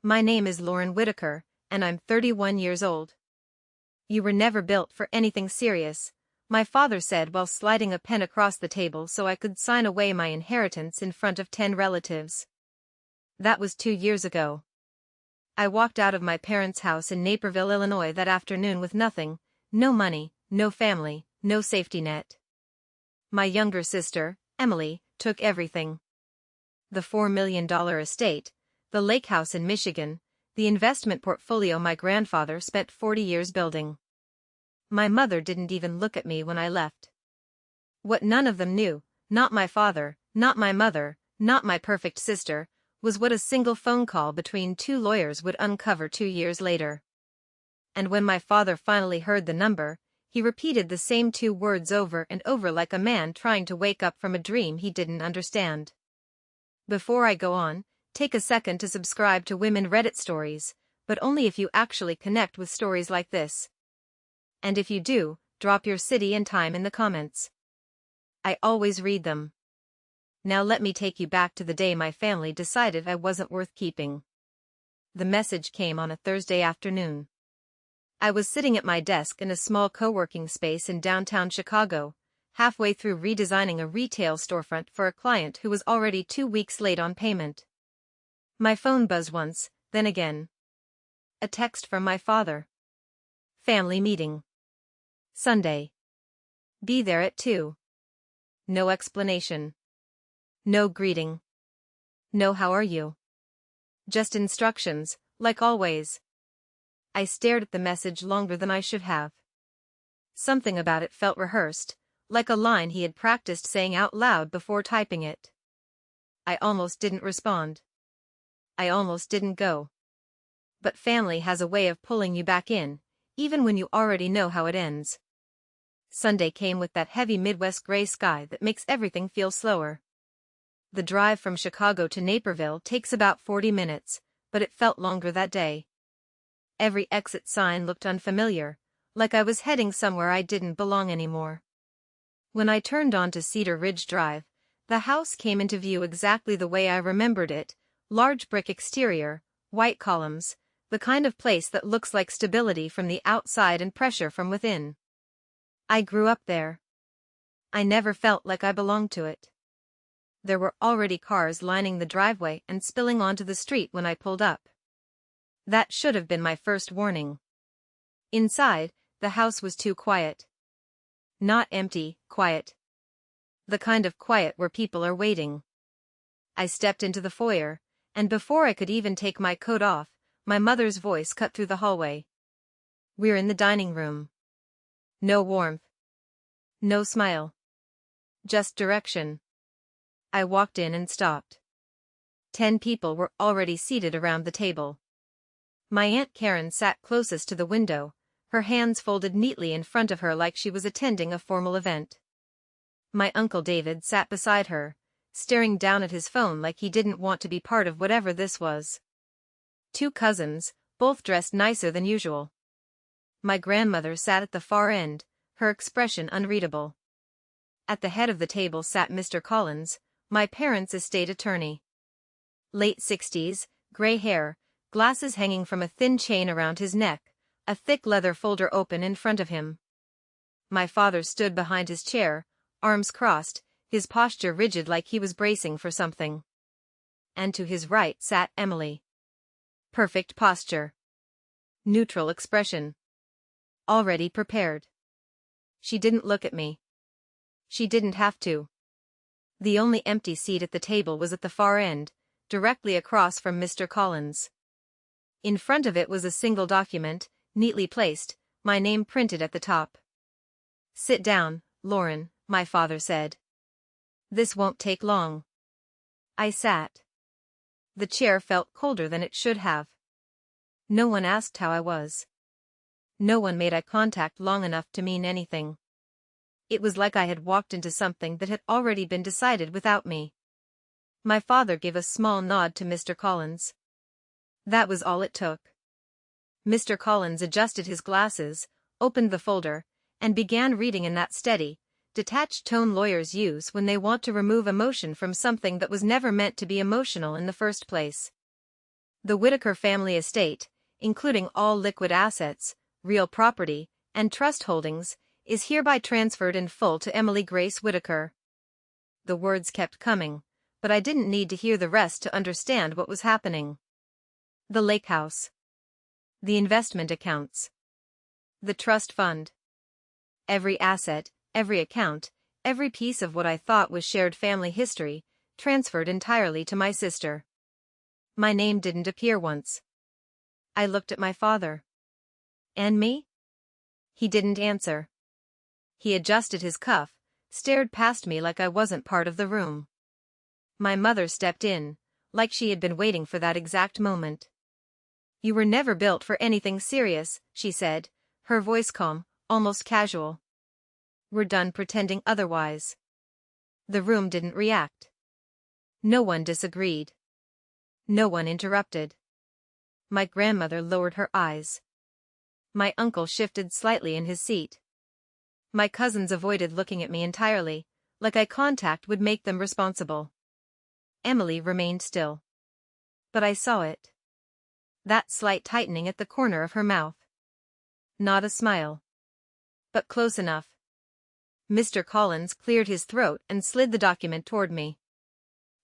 My name is Lauren Whitaker, and I'm 31 years old. You were never built for anything serious, my father said while sliding a pen across the table so I could sign away my inheritance in front of 10 relatives. That was 2 years ago. I walked out of my parents' house in Naperville, Illinois that afternoon with nothing, no money, no family, no safety net. My younger sister, Emily, took everything. The $4 million estate, the lake house in Michigan, the investment portfolio my grandfather spent 40 years building. My mother didn't even look at me when I left. What none of them knew, not my father, not my mother, not my perfect sister, was what a single phone call between 2 lawyers would uncover 2 years later. And when my father finally heard the number, he repeated the same 2 words over and over like a man trying to wake up from a dream he didn't understand. Before I go on, take a second to subscribe to Women Reddit Stories, but only if you actually connect with stories like this. And if you do, drop your city and time in the comments. I always read them. Now let me take you back to the day my family decided I wasn't worth keeping. The message came on a Thursday afternoon. I was sitting at my desk in a small co-working space in downtown Chicago, halfway through redesigning a retail storefront for a client who was already 2 weeks late on payment. My phone buzzed once, then again. A text from my father. Family meeting. Sunday. Be there at 2. No explanation. No greeting. No how are you. Just instructions, like always. I stared at the message longer than I should have. Something about it felt rehearsed, like a line he had practiced saying out loud before typing it. I almost didn't respond. I almost didn't go. But family has a way of pulling you back in, even when you already know how it ends. Sunday came with that heavy Midwest gray sky that makes everything feel slower. The drive from Chicago to Naperville takes about 40 minutes, but it felt longer that day. Every exit sign looked unfamiliar, like I was heading somewhere I didn't belong anymore. When I turned onto Cedar Ridge Drive, the house came into view exactly the way I remembered it, large brick exterior, white columns, the kind of place that looks like stability from the outside and pressure from within. I grew up there. I never felt like I belonged to it. There were already cars lining the driveway and spilling onto the street when I pulled up. That should have been my first warning. Inside, the house was too quiet. Not empty, quiet. The kind of quiet where people are waiting. I stepped into the foyer, and before I could even take my coat off, my mother's voice cut through the hallway. We're in the dining room. No warmth. No smile. Just direction. I walked in and stopped. 10 people were already seated around the table. My Aunt Karen sat closest to the window, her hands folded neatly in front of her like she was attending a formal event. My Uncle David sat beside her, staring down at his phone like he didn't want to be part of whatever this was. 2 cousins, both dressed nicer than usual. My grandmother sat at the far end, her expression unreadable. At the head of the table sat Mr. Collins, my parents' estate attorney. Late 60s, gray hair, glasses hanging from a thin chain around his neck, a thick leather folder open in front of him. My father stood behind his chair, arms crossed, his posture rigid like he was bracing for something. And to his right sat Emily. Perfect posture. Neutral expression. Already prepared. She didn't look at me. She didn't have to. The only empty seat at the table was at the far end, directly across from Mr. Collins. In front of it was a single document, neatly placed, my name printed at the top. Sit down, Lauren, my father said. This won't take long. I sat. The chair felt colder than it should have. No one asked how I was. No one made eye contact long enough to mean anything. It was like I had walked into something that had already been decided without me. My father gave a small nod to Mr. Collins. That was all it took. Mr. Collins adjusted his glasses, opened the folder, and began reading in that steady, detached tone lawyers use when they want to remove emotion from something that was never meant to be emotional in the first place. The Whitaker family estate, including all liquid assets, real property, and trust holdings, is hereby transferred in full to Emily Grace Whitaker. The words kept coming, but I didn't need to hear the rest to understand what was happening. The lake house. The investment accounts. The trust fund. Every asset, every account, every piece of what I thought was shared family history, transferred entirely to my sister. My name didn't appear once. I looked at my father. And me? He didn't answer. He adjusted his cuff, stared past me like I wasn't part of the room. My mother stepped in, like she had been waiting for that exact moment. "You were never built for anything serious," she said, her voice calm, almost casual. "We're done pretending otherwise." The room didn't react. No one disagreed. No one interrupted. My grandmother lowered her eyes. My uncle shifted slightly in his seat. My cousins avoided looking at me entirely, like eye contact would make them responsible. Emily remained still. But I saw it. That slight tightening at the corner of her mouth. Not a smile. But close enough. Mr. Collins cleared his throat and slid the document toward me.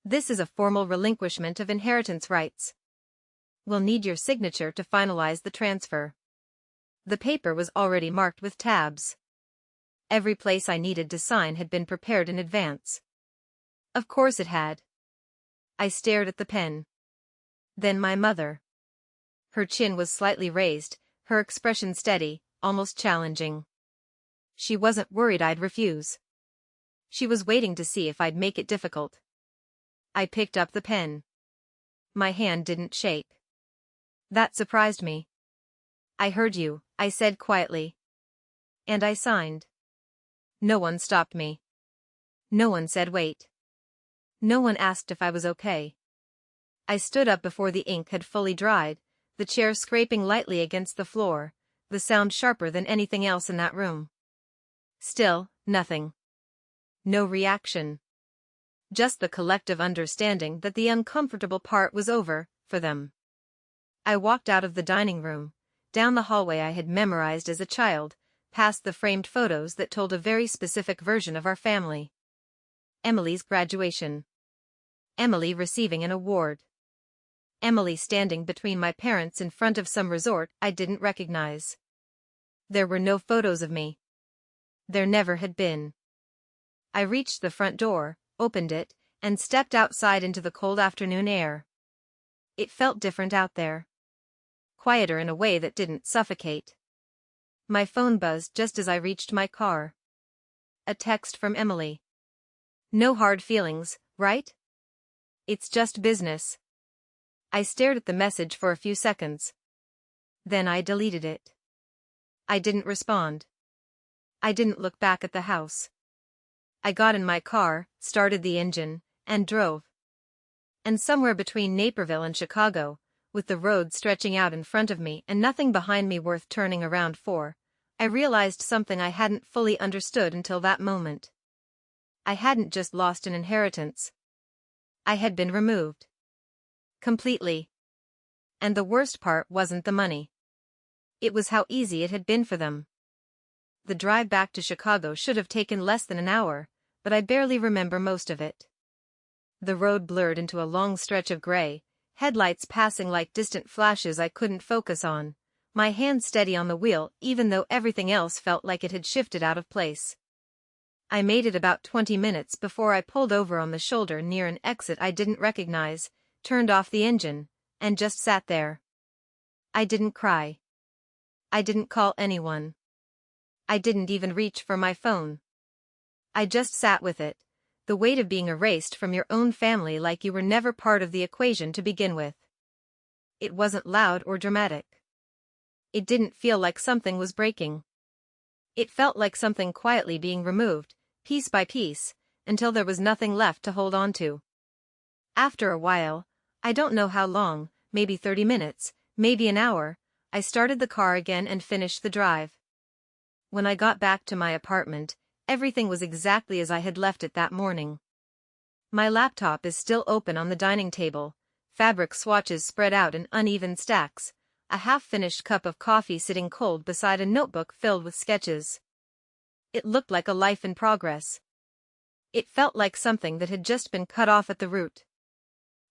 "This is a formal relinquishment of inheritance rights. We'll need your signature to finalize the transfer." The paper was already marked with tabs. Every place I needed to sign had been prepared in advance. Of course it had. I stared at the pen. Then my mother. Her chin was slightly raised, her expression steady, almost challenging. She wasn't worried I'd refuse. She was waiting to see if I'd make it difficult. I picked up the pen. My hand didn't shake. That surprised me. "I heard you," I said quietly. And I signed. No one stopped me. No one said wait. No one asked if I was okay. I stood up before the ink had fully dried, the chair scraping lightly against the floor, the sound sharper than anything else in that room. Still, nothing. No reaction. Just the collective understanding that the uncomfortable part was over, for them. I walked out of the dining room, down the hallway I had memorized as a child, past the framed photos that told a very specific version of our family. Emily's graduation. Emily receiving an award. Emily standing between my parents in front of some resort I didn't recognize. There were no photos of me. There never had been. I reached the front door, opened it, and stepped outside into the cold afternoon air. It felt different out there. Quieter in a way that didn't suffocate. My phone buzzed just as I reached my car. A text from Emily. "No hard feelings, right? It's just business." I stared at the message for a few seconds. Then I deleted it. I didn't respond. I didn't look back at the house. I got in my car, started the engine, and drove. And somewhere between Naperville and Chicago, with the road stretching out in front of me and nothing behind me worth turning around for, I realized something I hadn't fully understood until that moment. I hadn't just lost an inheritance. I had been removed. Completely. And the worst part wasn't the money. It was how easy it had been for them. The drive back to Chicago should have taken less than an hour, but I barely remember most of it. The road blurred into a long stretch of gray, headlights passing like distant flashes I couldn't focus on, my hand steady on the wheel even though everything else felt like it had shifted out of place. I made it about 20 minutes before I pulled over on the shoulder near an exit I didn't recognize, turned off the engine, and just sat there. I didn't cry. I didn't call anyone. I didn't even reach for my phone. I just sat with it, the weight of being erased from your own family like you were never part of the equation to begin with. It wasn't loud or dramatic. It didn't feel like something was breaking. It felt like something quietly being removed, piece by piece, until there was nothing left to hold on to. After a while, I don't know how long, maybe 30 minutes, maybe an hour, I started the car again and finished the drive. When I got back to my apartment, everything was exactly as I had left it that morning. My laptop is still open on the dining table, fabric swatches spread out in uneven stacks, a half-finished cup of coffee sitting cold beside a notebook filled with sketches. It looked like a life in progress. It felt like something that had just been cut off at the root.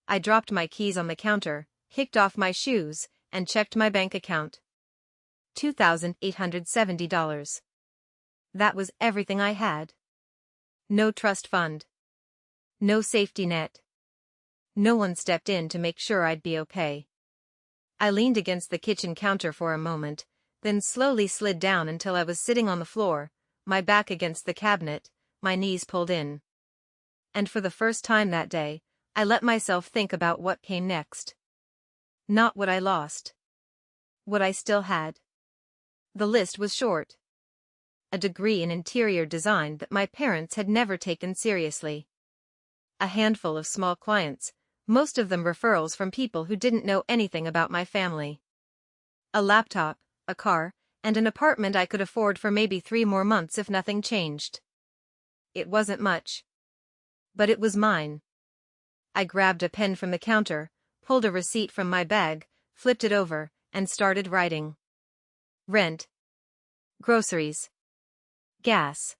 I dropped my keys on the counter, kicked off my shoes, and checked my bank account. $2,870. That was everything I had. No trust fund. No safety net. No one stepped in to make sure I'd be okay. I leaned against the kitchen counter for a moment, then slowly slid down until I was sitting on the floor, my back against the cabinet, my knees pulled in. And for the first time that day, I let myself think about what came next. Not what I lost. What I still had. The list was short. A degree in interior design that my parents had never taken seriously. A handful of small clients, most of them referrals from people who didn't know anything about my family. A laptop, a car, and an apartment I could afford for maybe 3 more months if nothing changed. It wasn't much. But it was mine. I grabbed a pen from the counter, pulled a receipt from my bag, flipped it over, and started writing. Rent. Groceries. Gas.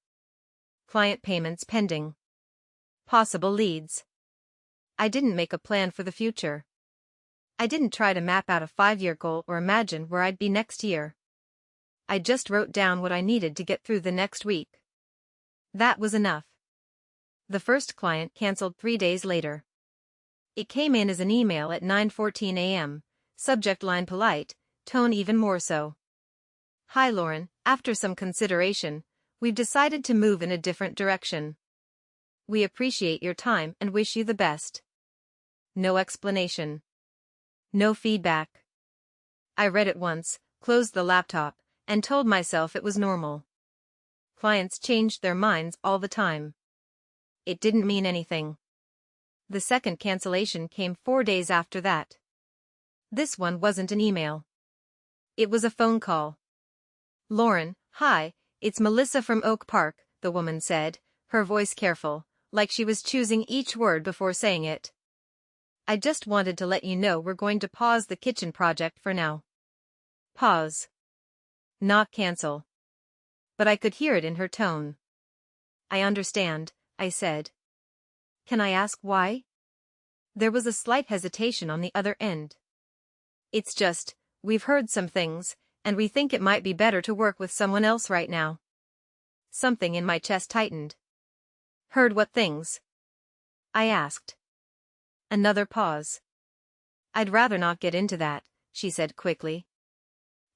Client payments pending. Possible leads. I didn't make a plan for the future. I didn't try to map out a 5-year goal or imagine where I'd be next year. I just wrote down what I needed to get through the next week. That was enough. The first client canceled 3 days later. It came in as an email at 9:14 a.m., subject line polite, tone even more so. Hi Lauren, after some consideration, we've decided to move in a different direction. We appreciate your time and wish you the best. No explanation. No feedback. I read it once, closed the laptop, and told myself it was normal. Clients changed their minds all the time. It didn't mean anything. The second cancellation came 4 days after that. This one wasn't an email. It was a phone call. Lauren, hi, it's Melissa from Oak Park, the woman said, her voice careful, like she was choosing each word before saying it. I just wanted to let you know we're going to pause the kitchen project for now. Pause. Not cancel. But I could hear it in her tone. I understand, I said. Can I ask why? There was a slight hesitation on the other end. It's just, we've heard some things, and we think it might be better to work with someone else right now. Something in my chest tightened. Heard what things? I asked. Another pause. I'd rather not get into that, she said quickly.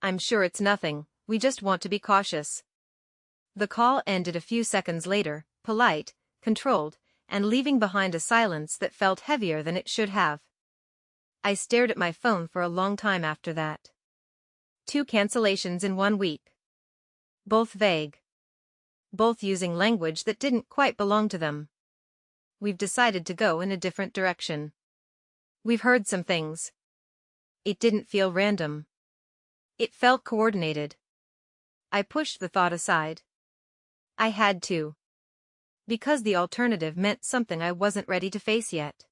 I'm sure it's nothing, we just want to be cautious. The call ended a few seconds later, polite, controlled, and leaving behind a silence that felt heavier than it should have. I stared at my phone for a long time after that. 2 cancellations in 1 week. Both vague. Both using language that didn't quite belong to them. We've decided to go in a different direction. We've heard some things. It didn't feel random. It felt coordinated. I pushed the thought aside. I had to. Because the alternative meant something I wasn't ready to face yet.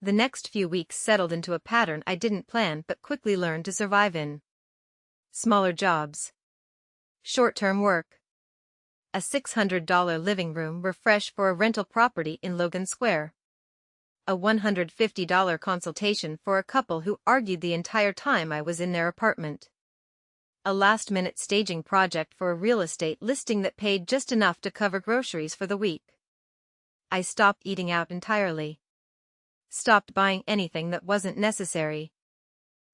The next few weeks settled into a pattern I didn't plan but quickly learned to survive in. Smaller jobs. Short-term work. A $600 living room refresh for a rental property in Logan Square. A $150 consultation for a couple who argued the entire time I was in their apartment. A last-minute staging project for a real estate listing that paid just enough to cover groceries for the week. I stopped eating out entirely. Stopped buying anything that wasn't necessary.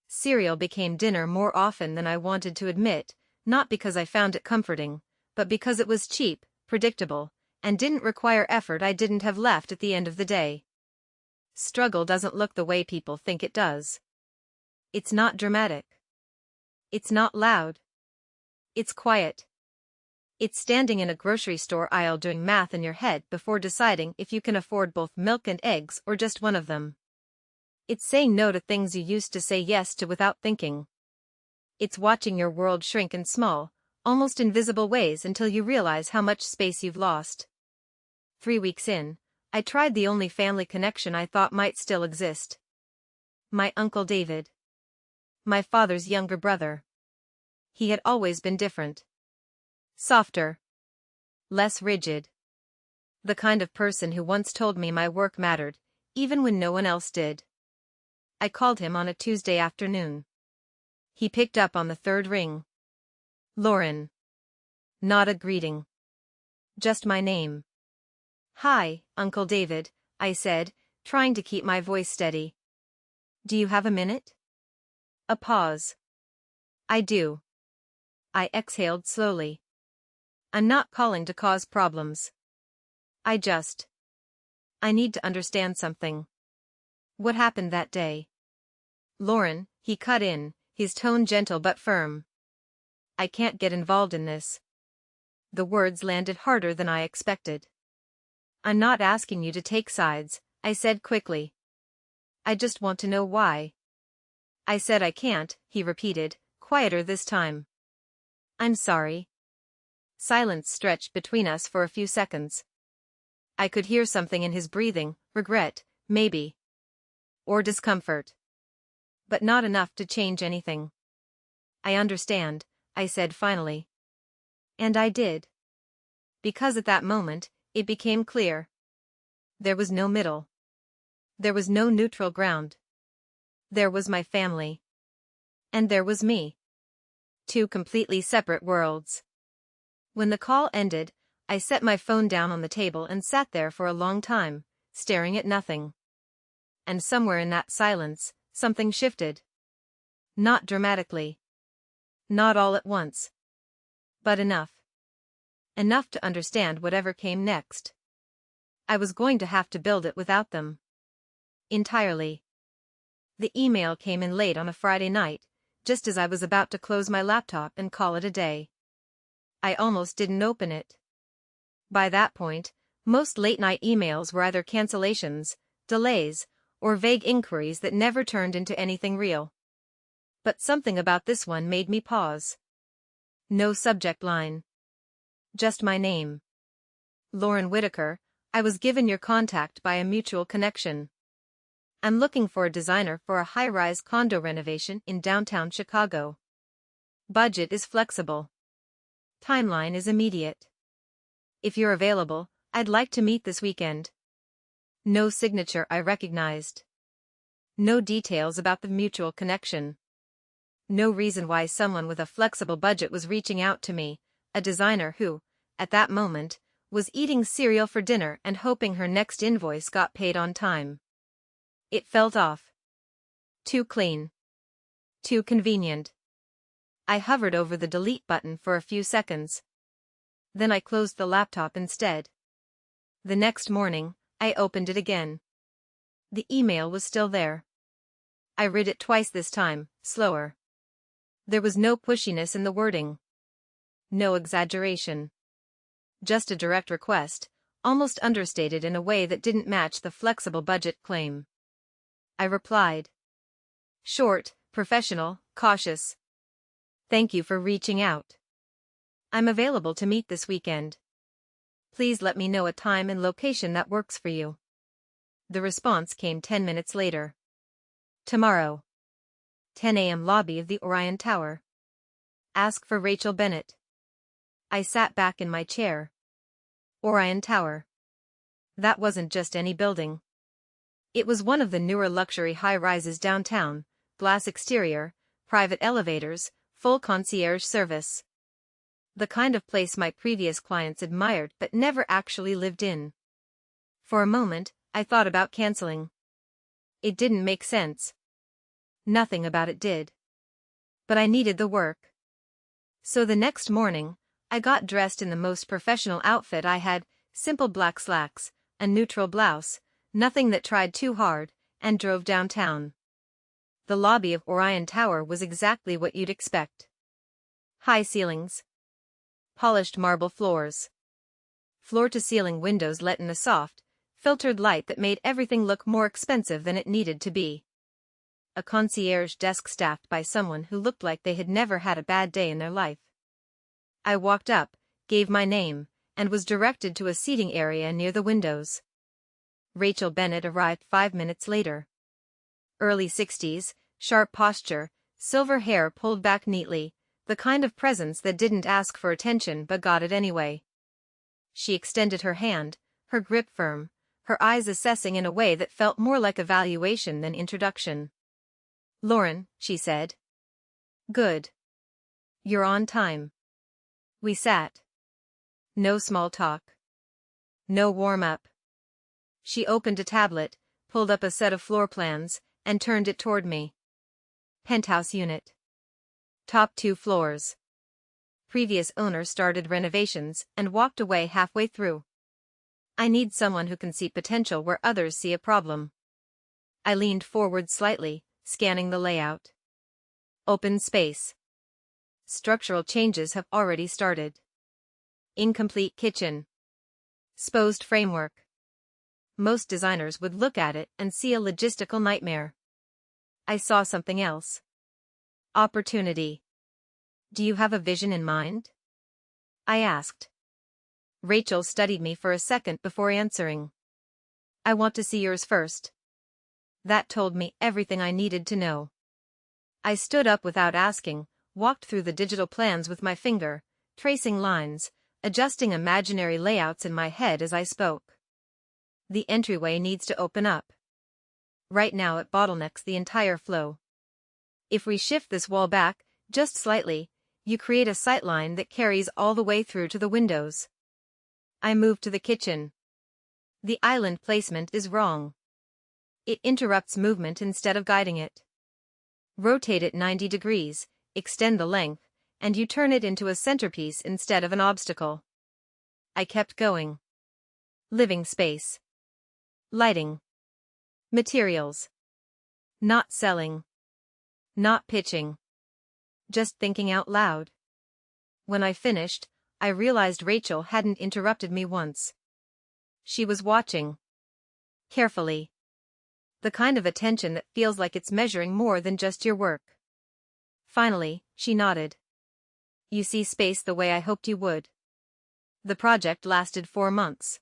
Cereal became dinner more often than I wanted to admit, not because I found it comforting, but because it was cheap, predictable, and didn't require effort I didn't have left at the end of the day. Struggle doesn't look the way people think it does. It's not dramatic. It's not loud. It's quiet. It's standing in a grocery store aisle doing math in your head before deciding if you can afford both milk and eggs or just one of them. It's saying no to things you used to say yes to without thinking. It's watching your world shrink in small, almost invisible ways until you realize how much space you've lost. 3 weeks in, I tried the only family connection I thought might still exist. My Uncle David. My father's younger brother. He had always been different. Softer. Less rigid. The kind of person who once told me my work mattered, even when no one else did. I called him on a Tuesday afternoon. He picked up on the third ring. Lauren. Not a greeting. Just my name. Hi, Uncle David, I said, trying to keep my voice steady. Do you have a minute? A pause. I do. I exhaled slowly. I'm not calling to cause problems. I need to understand something. What happened that day? Lauren, he cut in, his tone gentle but firm. I can't get involved in this. The words landed harder than I expected. I'm not asking you to take sides, I said quickly. I just want to know why. I said I can't, he repeated, quieter this time. I'm sorry. Silence stretched between us for a few seconds. I could hear something in his breathing, regret, maybe. Or discomfort. But not enough to change anything. I understand, I said finally. And I did. Because at that moment, it became clear. There was no middle. There was no neutral ground. There was my family. And there was me. Two completely separate worlds. When the call ended, I set my phone down on the table and sat there for a long time, staring at nothing. And somewhere in that silence, something shifted. Not dramatically. Not all at once. But enough. Enough to understand whatever came next. I was going to have to build it without them. Entirely. The email came in late on a Friday night, just as I was about to close my laptop and call it a day. I almost didn't open it. By that point, most late-night emails were either cancellations, delays, or vague inquiries that never turned into anything real. But something about this one made me pause. No subject line. Just my name. Lauren Whitaker, I was given your contact by a mutual connection. I'm looking for a designer for a high-rise condo renovation in downtown Chicago. Budget is flexible. Timeline is immediate. If you're available, I'd like to meet this weekend. No signature I recognized. No details about the mutual connection. No reason why someone with a flexible budget was reaching out to me, a designer who, at that moment, was eating cereal for dinner and hoping her next invoice got paid on time. It felt off. Too clean. Too convenient. I hovered over the delete button for a few seconds. Then I closed the laptop instead. The next morning, I opened it again. The email was still there. I read it twice this time, slower. There was no pushiness in the wording. No exaggeration. Just a direct request, almost understated in a way that didn't match the flexible budget claim. I replied. Short, professional, cautious. Thank you for reaching out. I'm available to meet this weekend. Please let me know a time and location that works for you. The response came 10 minutes later. Tomorrow. 10 a.m. Lobby of the Orion Tower. Ask for Rachel Bennett. I sat back in my chair. Orion Tower. That wasn't just any building. It was one of the newer luxury high-rises downtown, glass exterior, private elevators, full concierge service. The kind of place my previous clients admired but never actually lived in. For a moment, I thought about canceling. It didn't make sense. Nothing about it did. But I needed the work. So the next morning, I got dressed in the most professional outfit I had, simple black slacks, a neutral blouse, nothing that tried too hard, and drove downtown. The lobby of Orion Tower was exactly what you'd expect. High ceilings. Polished marble floors. Floor-to-ceiling windows let in a soft, filtered light that made everything look more expensive than it needed to be. A concierge desk staffed by someone who looked like they had never had a bad day in their life. I walked up, gave my name, and was directed to a seating area near the windows. Rachel Bennett arrived 5 minutes later. Early 60s, sharp posture, silver hair pulled back neatly, the kind of presence that didn't ask for attention but got it anyway. She extended her hand, her grip firm, her eyes assessing in a way that felt more like evaluation than introduction. "Lauren," she said. "Good. You're on time." We sat. No small talk. No warm-up. She opened a tablet, pulled up a set of floor plans, and turned it toward me. "Penthouse unit. Top 2 floors. Previous owner started renovations and walked away halfway through. I need someone who can see potential where others see a problem." I leaned forward slightly, scanning the layout. Open space. Structural changes have already started. Incomplete kitchen. Exposed framework. Most designers would look at it and see a logistical nightmare. I saw something else. Opportunity. "Do you have a vision in mind?" I asked. Rachel studied me for a second before answering. "I want to see yours first." That told me everything I needed to know. I stood up without asking, walked through the digital plans with my finger, tracing lines, adjusting imaginary layouts in my head as I spoke. "The entryway needs to open up. Right now it bottlenecks the entire flow. If we shift this wall back, just slightly, you create a sightline that carries all the way through to the windows." I moved to the kitchen. "The island placement is wrong. It interrupts movement instead of guiding it. Rotate it 90 degrees, extend the length, and you turn it into a centerpiece instead of an obstacle." I kept going. Living space. Lighting. Materials. Not selling. Not pitching. Just thinking out loud. When I finished, I realized Rachel hadn't interrupted me once. She was watching. Carefully. The kind of attention that feels like it's measuring more than just your work. Finally, she nodded. "You see space the way I hoped you would." The project lasted 4 months.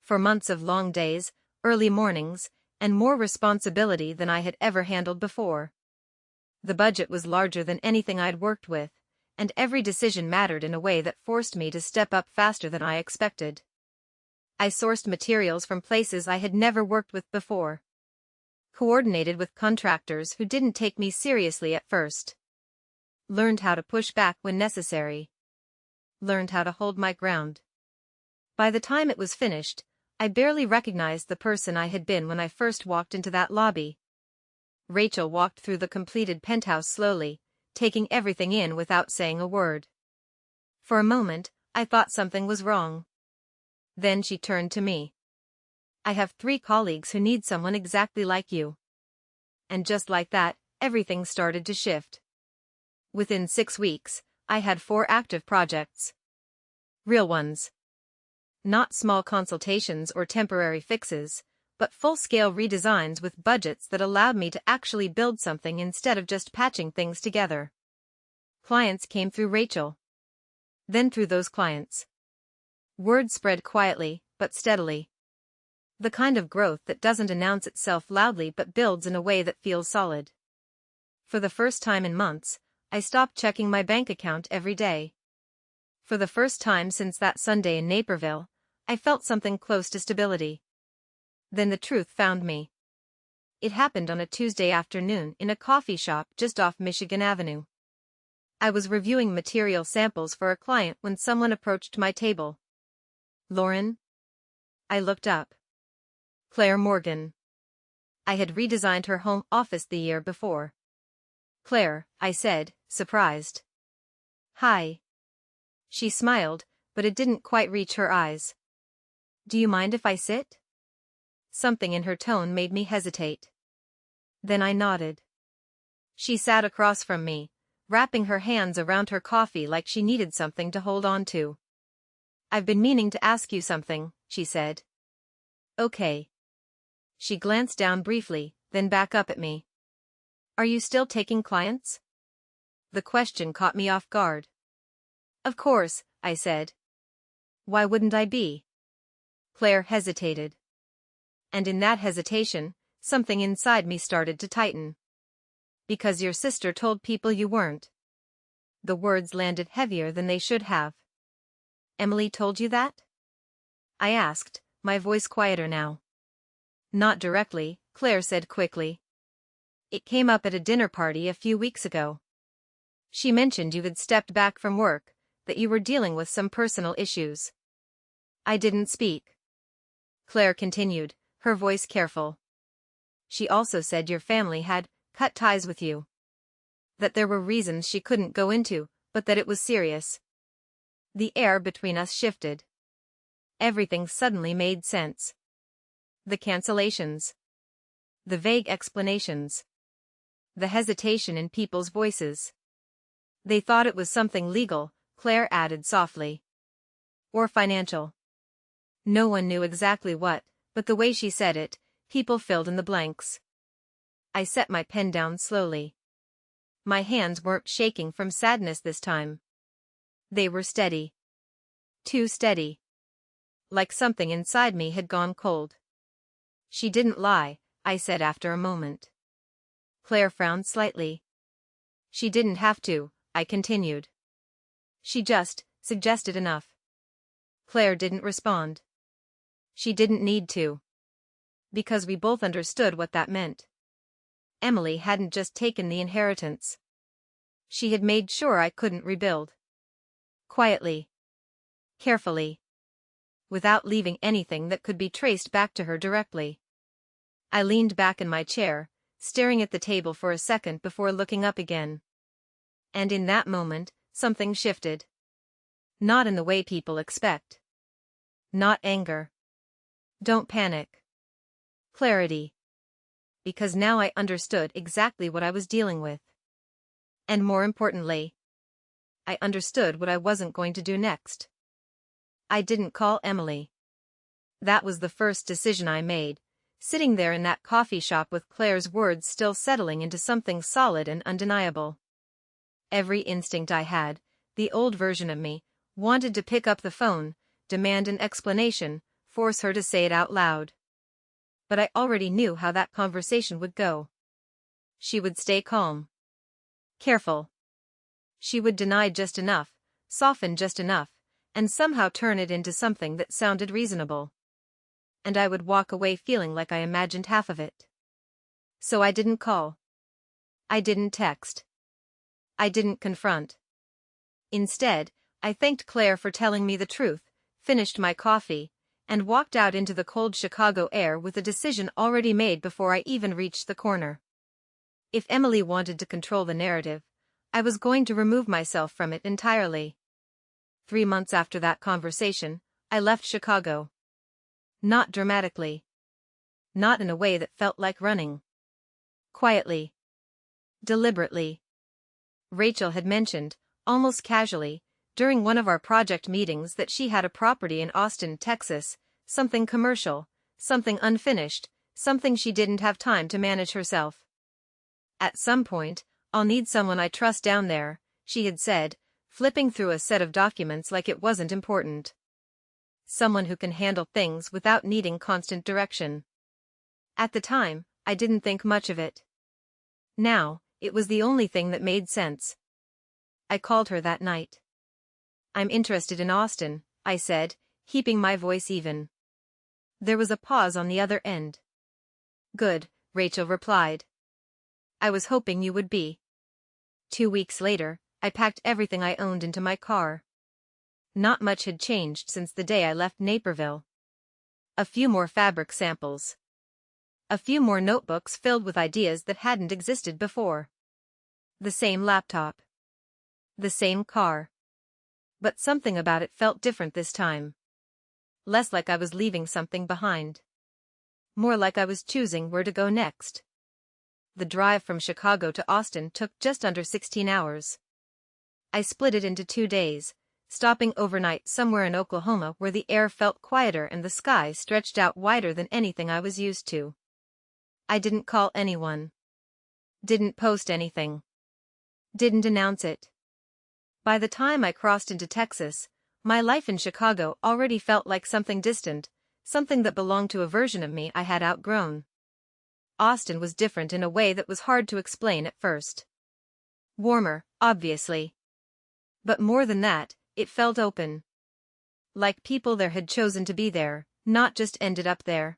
4 months of long days, early mornings, and more responsibility than I had ever handled before. The budget was larger than anything I'd worked with, and every decision mattered in a way that forced me to step up faster than I expected. I sourced materials from places I had never worked with before. Coordinated with contractors who didn't take me seriously at first. Learned how to push back when necessary. Learned how to hold my ground. By the time it was finished, I barely recognized the person I had been when I first walked into that lobby. Rachel walked through the completed penthouse slowly, taking everything in without saying a word. For a moment, I thought something was wrong. Then she turned to me. "I have 3 colleagues who need someone exactly like you." And just like that, everything started to shift. Within 6 weeks, I had 4 active projects. Real ones. Not small consultations or temporary fixes, but full-scale redesigns with budgets that allowed me to actually build something instead of just patching things together. Clients came through Rachel. Then through those clients. Word spread quietly, but steadily. The kind of growth that doesn't announce itself loudly but builds in a way that feels solid. For the first time in months, I stopped checking my bank account every day. For the first time since that Sunday in Naperville, I felt something close to stability. Then the truth found me. It happened on a Tuesday afternoon in a coffee shop just off Michigan Avenue. I was reviewing material samples for a client when someone approached my table. "Lauren?" I looked up. Claire Morgan. I had redesigned her home office the year before. "Claire," I said, surprised. "Hi." She smiled, but it didn't quite reach her eyes. "Do you mind if I sit?" Something in her tone made me hesitate. Then I nodded. She sat across from me, wrapping her hands around her coffee like she needed something to hold on to. "I've been meaning to ask you something," she said. "Okay." She glanced down briefly, then back up at me. "Are you still taking clients?" The question caught me off guard. "Of course," I said. "Why wouldn't I be?" Claire hesitated. And in that hesitation, something inside me started to tighten. Because your sister told people you weren't. The words landed heavier than they should have. Emily told you that? I asked, my voice quieter now. Not directly, Claire said quickly. It came up at a dinner party a few weeks ago. She mentioned you had stepped back from work, that you were dealing with some personal issues. I didn't speak. Claire continued, her voice careful. She also said your family had cut ties with you. That there were reasons she couldn't go into, but that it was serious. The air between us shifted. Everything suddenly made sense. The cancellations. The vague explanations. The hesitation in people's voices. They thought it was something legal, Claire added softly. Or financial. No one knew exactly what, but the way she said it, people filled in the blanks. I set my pen down slowly. My hands weren't shaking from sadness this time. They were steady. Too steady. Like something inside me had gone cold. She didn't lie, I said after a moment. Claire frowned slightly. She didn't have to, I continued. She just suggested enough. Claire didn't respond. She didn't need to. Because we both understood what that meant. Emily hadn't just taken the inheritance. She had made sure I couldn't rebuild. Quietly. Carefully. Without leaving anything that could be traced back to her directly. I leaned back in my chair, staring at the table for a second before looking up again. And in that moment, something shifted. Not in the way people expect. Not anger. Don't panic. Clarity. Because now I understood exactly what I was dealing with. And more importantly, I understood what I wasn't going to do next. I didn't call Emily. That was the first decision I made, sitting there in that coffee shop with Claire's words still settling into something solid and undeniable. Every instinct I had, the old version of me, wanted to pick up the phone, demand an explanation, force her to say it out loud. But I already knew how that conversation would go. She would stay calm. Careful. She would deny just enough, soften just enough, and somehow turn it into something that sounded reasonable. And I would walk away feeling like I imagined half of it. So I didn't call. I didn't text. I didn't confront. Instead, I thanked Claire for telling me the truth, finished my coffee, and walked out into the cold Chicago air with a decision already made before I even reached the corner. If Emily wanted to control the narrative, I was going to remove myself from it entirely. 3 months after that conversation, I left Chicago. Not dramatically. Not in a way that felt like running. Quietly. Deliberately. Rachel had mentioned, almost casually, during one of our project meetings that she had a property in Austin, Texas, something commercial, something unfinished, something she didn't have time to manage herself. At some point, I'll need someone I trust down there, she had said, flipping through a set of documents like it wasn't important. Someone who can handle things without needing constant direction. At the time, I didn't think much of it. Now, it was the only thing that made sense. I called her that night. I'm interested in Austin, I said, keeping my voice even. There was a pause on the other end. Good, Rachel replied. I was hoping you would be. 2 weeks later, I packed everything I owned into my car. Not much had changed since the day I left Naperville. A few more fabric samples. A few more notebooks filled with ideas that hadn't existed before. The same laptop. The same car. But something about it felt different this time. Less like I was leaving something behind. More like I was choosing where to go next. The drive from Chicago to Austin took just under 16 hours. I split it into 2 days, stopping overnight somewhere in Oklahoma where the air felt quieter and the sky stretched out wider than anything I was used to. I didn't call anyone. Didn't post anything. Didn't announce it. By the time I crossed into Texas, my life in Chicago already felt like something distant, something that belonged to a version of me I had outgrown. Austin was different in a way that was hard to explain at first. Warmer, obviously. But more than that, it felt open. Like people there had chosen to be there, not just ended up there.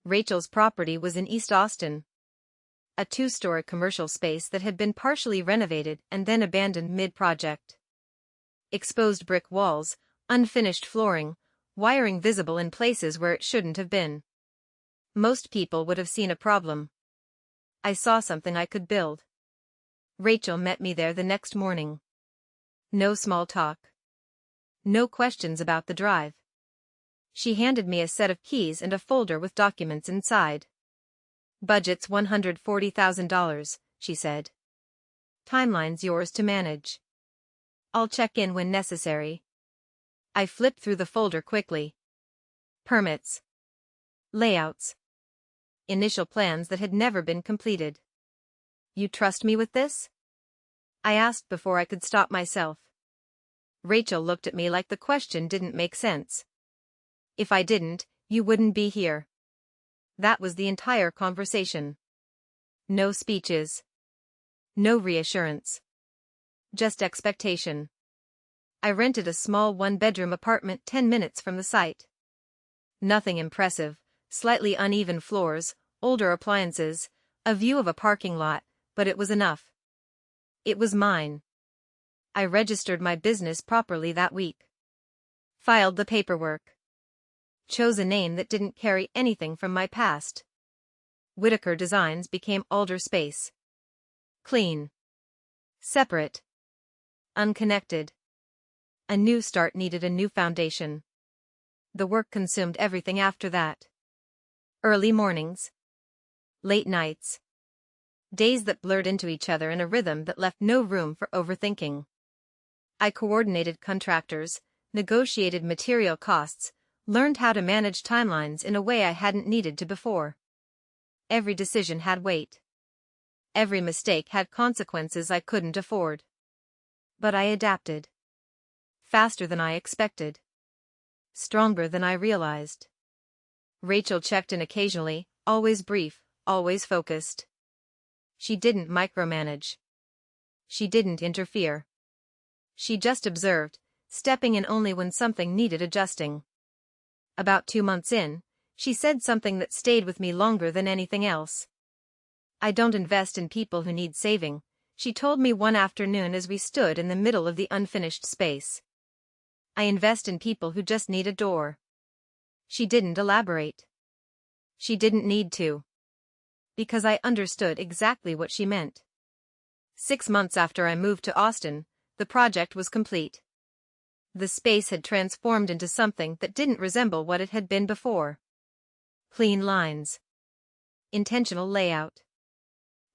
Rachel's property was in East Austin. A two-story commercial space that had been partially renovated and then abandoned mid-project. Exposed brick walls, unfinished flooring, wiring visible in places where it shouldn't have been. Most people would have seen a problem. I saw something I could build. Rachel met me there the next morning. No small talk. No questions about the drive. She handed me a set of keys and a folder with documents inside. Budget's $140,000, she said. Timeline's yours to manage. I'll check in when necessary. I flipped through the folder quickly. Permits. Layouts. Initial plans that had never been completed. You trust me with this? I asked before I could stop myself. Rachel looked at me like the question didn't make sense. If I didn't, you wouldn't be here. That was the entire conversation. No speeches. No reassurance. Just expectation. I rented a small one-bedroom apartment 10 minutes from the site. Nothing impressive, slightly uneven floors, older appliances, a view of a parking lot, but it was enough. It was mine. I registered my business properly that week. Filed the paperwork. Chose a name that didn't carry anything from my past. Whitaker Designs became Alder Space. Clean. Separate. Unconnected. A new start needed a new foundation. The work consumed everything after that. Early mornings. Late nights. Days that blurred into each other in a rhythm that left no room for overthinking. I coordinated contractors, negotiated material costs, learned how to manage timelines in a way I hadn't needed to before. Every decision had weight. Every mistake had consequences I couldn't afford. But I adapted. Faster than I expected. Stronger than I realized. Rachel checked in occasionally, always brief, always focused. She didn't micromanage. She didn't interfere. She just observed, stepping in only when something needed adjusting. About 2 months in, she said something that stayed with me longer than anything else. I don't invest in people who need saving, she told me one afternoon as we stood in the middle of the unfinished space. I invest in people who just need a door. She didn't elaborate. She didn't need to. Because I understood exactly what she meant. 6 months after I moved to Austin, the project was complete. The space had transformed into something that didn't resemble what it had been before. Clean lines. Intentional layout.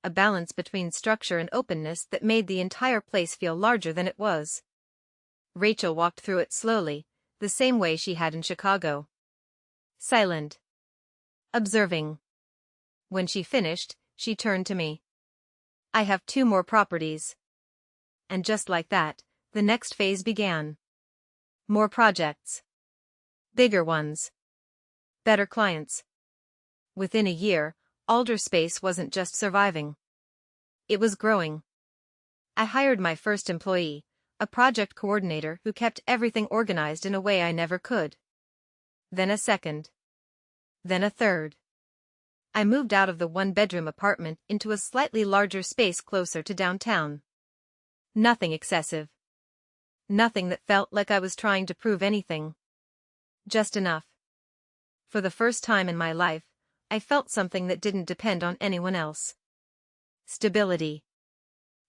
A balance between structure and openness that made the entire place feel larger than it was. Rachel walked through it slowly, the same way she had in Chicago. Silent. Observing. When she finished, she turned to me. I have 2 more properties. And just like that, the next phase began. More projects. Bigger ones. Better clients. Within a year, Alder Space wasn't just surviving. It was growing. I hired my first employee, a project coordinator who kept everything organized in a way I never could. Then a second. Then a third. I moved out of the one-bedroom apartment into a slightly larger space closer to downtown. Nothing excessive. Nothing that felt like I was trying to prove anything. Just enough. For the first time in my life, I felt something that didn't depend on anyone else. Stability.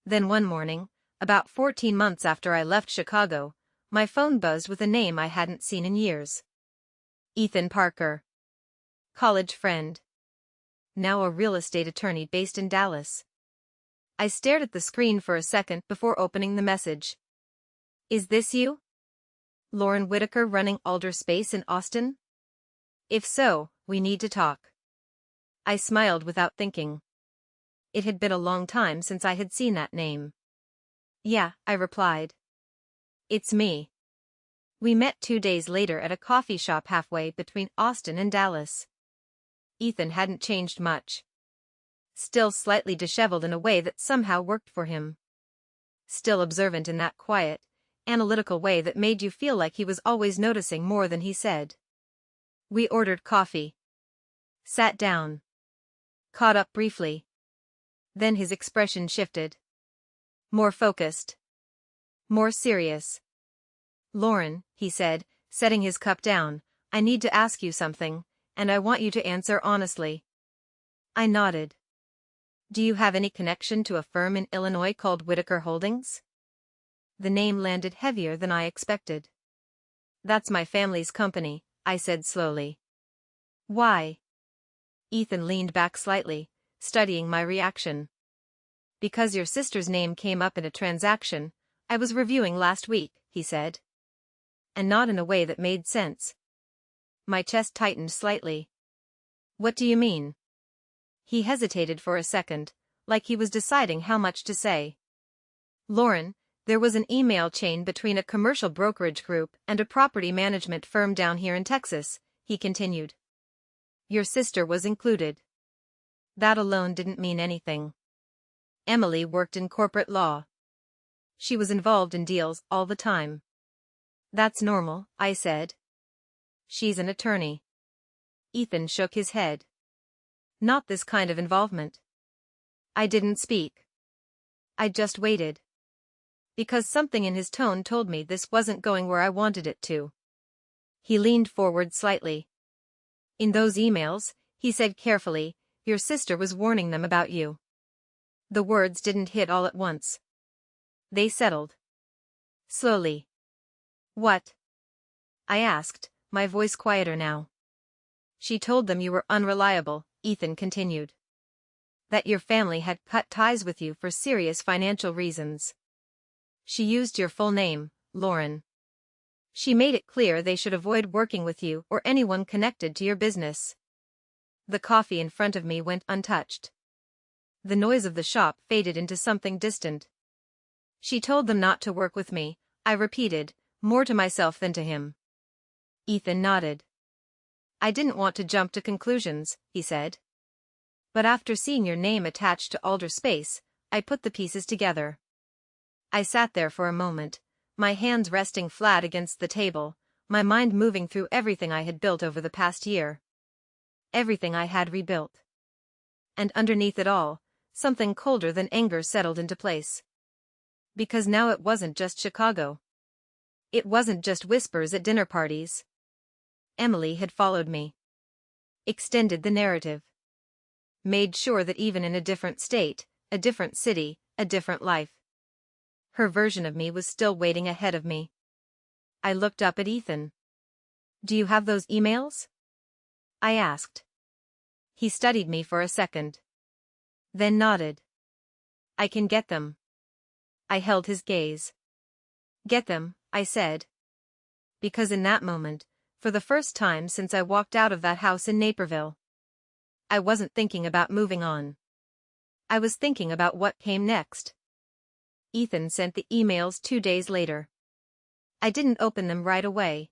Then one morning, about 14 months after I left Chicago, my phone buzzed with a name I hadn't seen in years. Ethan Parker. College friend. Now a real estate attorney based in Dallas. I stared at the screen for a second before opening the message. Is this you? Lauren Whitaker running Alder Space in Austin? If so, we need to talk. I smiled without thinking. It had been a long time since I had seen that name. Yeah, I replied. It's me. We met 2 days later at a coffee shop halfway between Austin and Dallas. Ethan hadn't changed much. Still slightly disheveled in a way that somehow worked for him. Still observant in that quiet, analytical way that made you feel like he was always noticing more than he said. We ordered coffee. Sat down. Caught up briefly. Then his expression shifted. More focused. More serious. "Lauren," he said, setting his cup down, "I need to ask you something, and I want you to answer honestly." I nodded. "Do you have any connection to a firm in Illinois called Whitaker Holdings?" The name landed heavier than I expected. "That's my family's company," I said slowly. "Why?" Ethan leaned back slightly, studying my reaction. "Because your sister's name came up in a transaction I was reviewing last week," he said. And not in a way that made sense. My chest tightened slightly. "What do you mean?" He hesitated for a second, like he was deciding how much to say. "Lauren, there was an email chain between a commercial brokerage group and a property management firm down here in Texas," he continued. "Your sister was included." That alone didn't mean anything. Emily worked in corporate law. She was involved in deals all the time. "That's normal," I said. "She's an attorney." Ethan shook his head. "Not this kind of involvement." I didn't speak. I just waited. Because something in his tone told me this wasn't going where I wanted it to. He leaned forward slightly. "In those emails," he said carefully, "your sister was warning them about you." The words didn't hit all at once. They settled. Slowly. "What?" I asked, my voice quieter now. "She told them you were unreliable," Ethan continued. "That your family had cut ties with you for serious financial reasons. She used your full name, Lauren. She made it clear they should avoid working with you or anyone connected to your business." The coffee in front of me went untouched. The noise of the shop faded into something distant. "She told them not to work with me," I repeated, more to myself than to him. Ethan nodded. "I didn't want to jump to conclusions," he said. "But after seeing your name attached to Alder Space, I put the pieces together." I sat there for a moment, my hands resting flat against the table, my mind moving through everything I had built over the past year. Everything I had rebuilt. And underneath it all, something colder than anger settled into place. Because now it wasn't just Chicago. It wasn't just whispers at dinner parties. Emily had followed me. Extended the narrative. Made sure that even in a different state, a different city, a different life, her version of me was still waiting ahead of me. I looked up at Ethan. "Do you have those emails?" I asked. He studied me for a second. Then nodded. "I can get them." I held his gaze. "Get them," I said. Because in that moment, for the first time since I walked out of that house in Naperville, I wasn't thinking about moving on. I was thinking about what came next. Ethan sent the emails 2 days later. I didn't open them right away.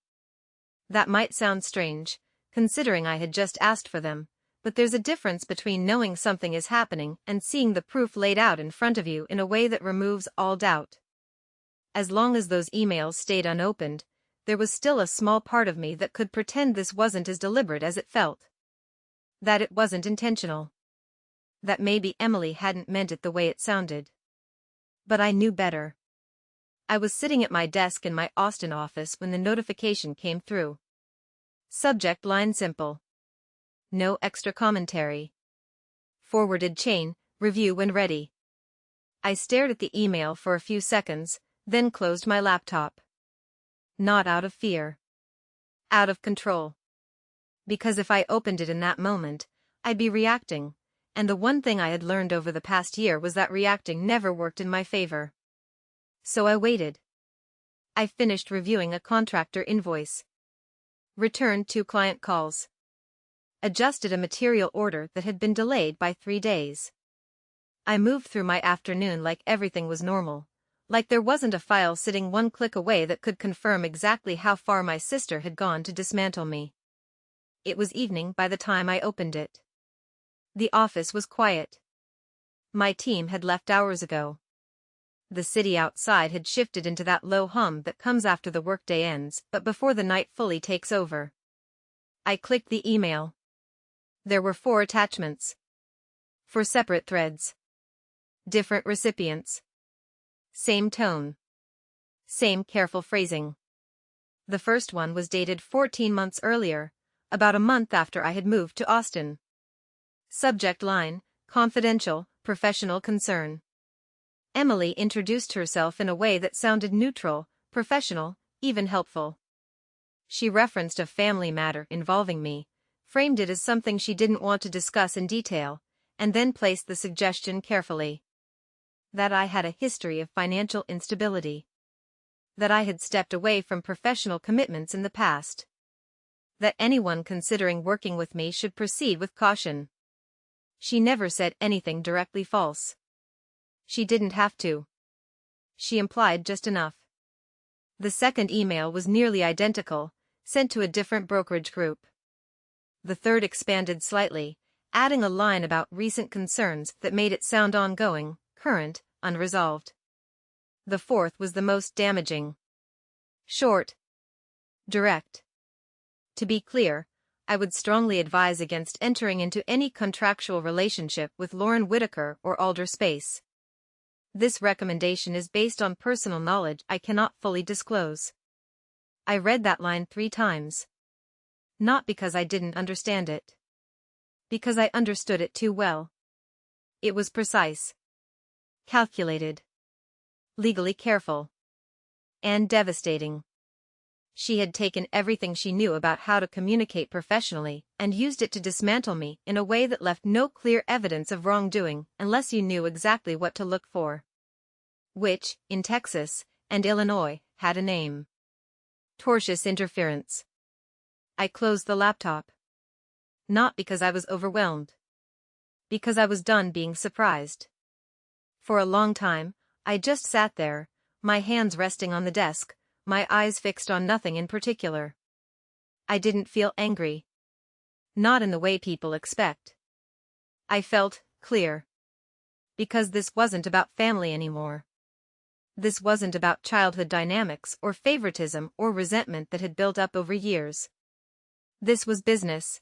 That might sound strange, considering I had just asked for them, but there's a difference between knowing something is happening and seeing the proof laid out in front of you in a way that removes all doubt. As long as those emails stayed unopened, there was still a small part of me that could pretend this wasn't as deliberate as it felt. That it wasn't intentional. That maybe Emily hadn't meant it the way it sounded. But I knew better. I was sitting at my desk in my Austin office when the notification came through. Subject line simple. No extra commentary. Forwarded chain, review when ready. I stared at the email for a few seconds, then closed my laptop. Not out of fear. Out of control. Because if I opened it in that moment, I'd be reacting, and the one thing I had learned over the past year was that reacting never worked in my favor. So I waited. I finished reviewing a contractor invoice. Returned 2 client calls. Adjusted a material order that had been delayed by 3 days. I moved through my afternoon like everything was normal, like there wasn't a file sitting 1 click away that could confirm exactly how far my sister had gone to dismantle me. It was evening by the time I opened it. The office was quiet. My team had left hours ago. The city outside had shifted into that low hum that comes after the workday ends but before the night fully takes over. I clicked the email. There were 4 attachments. 4 separate threads. Different recipients. Same tone. Same careful phrasing. The first one was dated 14 months earlier, about a month after I had moved to Austin. Subject line, confidential, professional concern. Emily introduced herself in a way that sounded neutral, professional, even helpful. She referenced a family matter involving me, framed it as something she didn't want to discuss in detail, and then placed the suggestion carefully. That I had a history of financial instability. That I had stepped away from professional commitments in the past. That anyone considering working with me should proceed with caution. She never said anything directly false. She didn't have to. She implied just enough. The second email was nearly identical, sent to a different brokerage group. The third expanded slightly, adding a line about recent concerns that made it sound ongoing, current, unresolved. The fourth was the most damaging. Short. Direct. To be clear, I would strongly advise against entering into any contractual relationship with Lauren Whitaker or Alder Space. This recommendation is based on personal knowledge I cannot fully disclose. I read that line 3 times. Not because I didn't understand it. Because I understood it too well. It was precise. Calculated. Legally careful. And devastating. She had taken everything she knew about how to communicate professionally and used it to dismantle me in a way that left no clear evidence of wrongdoing unless you knew exactly what to look for. Which, in Texas and Illinois, had a name. Tortious interference. I closed the laptop. Not because I was overwhelmed. Because I was done being surprised. For a long time, I just sat there, my hands resting on the desk, my eyes fixed on nothing in particular. I didn't feel angry. Not in the way people expect. I felt clear. Because this wasn't about family anymore. This wasn't about childhood dynamics or favoritism or resentment that had built up over years. This was business.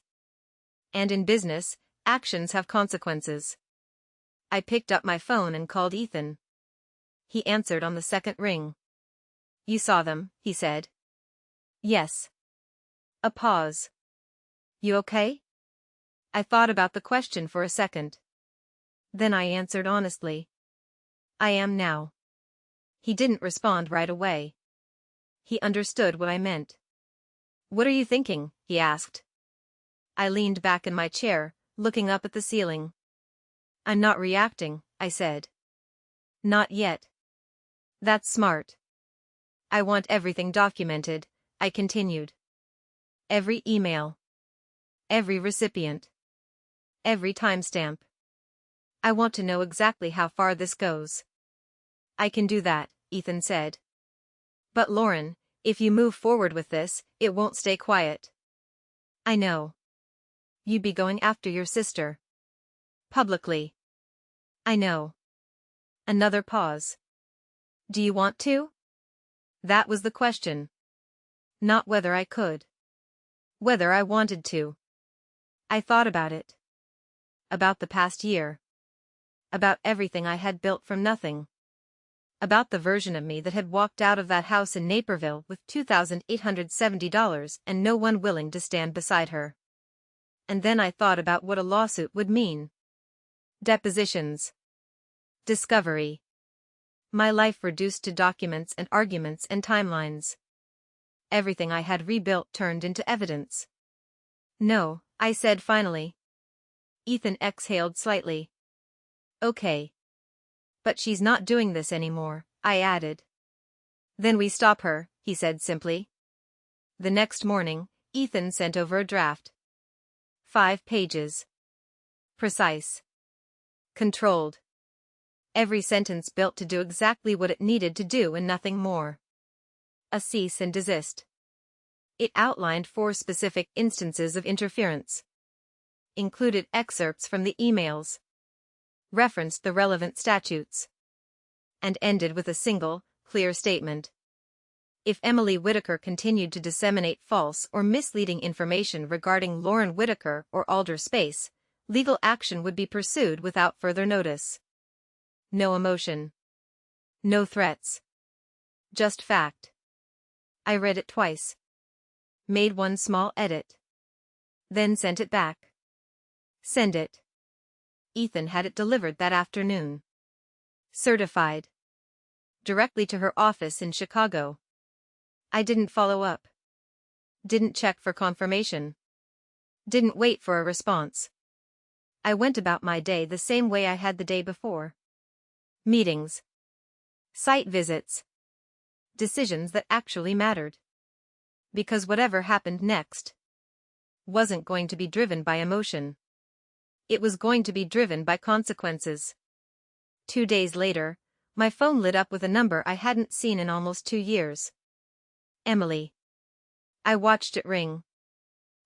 And in business, actions have consequences. I picked up my phone and called Ethan. He answered on the second ring. You saw them, he said. Yes. A pause. You okay? I thought about the question for a second. Then I answered honestly. I am now. He didn't respond right away. He understood what I meant. What are you thinking? He asked. I leaned back in my chair, looking up at the ceiling. I'm not reacting, I said. Not yet. That's smart. I want everything documented, I continued. Every email. Every recipient. Every timestamp. I want to know exactly how far this goes. I can do that, Ethan said. But Lauren, if you move forward with this, it won't stay quiet. I know. You'd be going after your sister. Publicly. I know. Another pause. Do you want to? That was the question. Not whether I could. Whether I wanted to. I thought about it. About the past year. About everything I had built from nothing. About the version of me that had walked out of that house in Naperville with $2,870 and no one willing to stand beside her. And then I thought about what a lawsuit would mean. Depositions. Discovery. My life reduced to documents and arguments and timelines. Everything I had rebuilt turned into evidence. No, I said finally. Ethan exhaled slightly. Okay. But she's not doing this anymore, I added. Then we stop her, he said simply. The next morning, Ethan sent over a draft. 5 pages. Precise. Controlled. Every sentence built to do exactly what it needed to do and nothing more. A cease and desist. It outlined 4 specific instances of interference. Included excerpts from the emails. referenced the relevant statutes, and ended with a single, clear statement. If Emily Whittaker continued to disseminate false or misleading information regarding Lauren Whittaker or Alder Space, legal action would be pursued without further notice. No emotion. No threats. Just fact. I read it twice. Made one small edit. Then sent it back. Send it. Ethan had it delivered that afternoon. Certified. Directly to her office in Chicago. I didn't follow up. Didn't check for confirmation. Didn't wait for a response. I went about my day the same way I had the day before. Meetings. Site visits. Decisions that actually mattered. Because whatever happened next wasn't going to be driven by emotion. It was going to be driven by consequences. 2 days later, my phone lit up with a number I hadn't seen in almost 2 years. Emily. I watched it ring.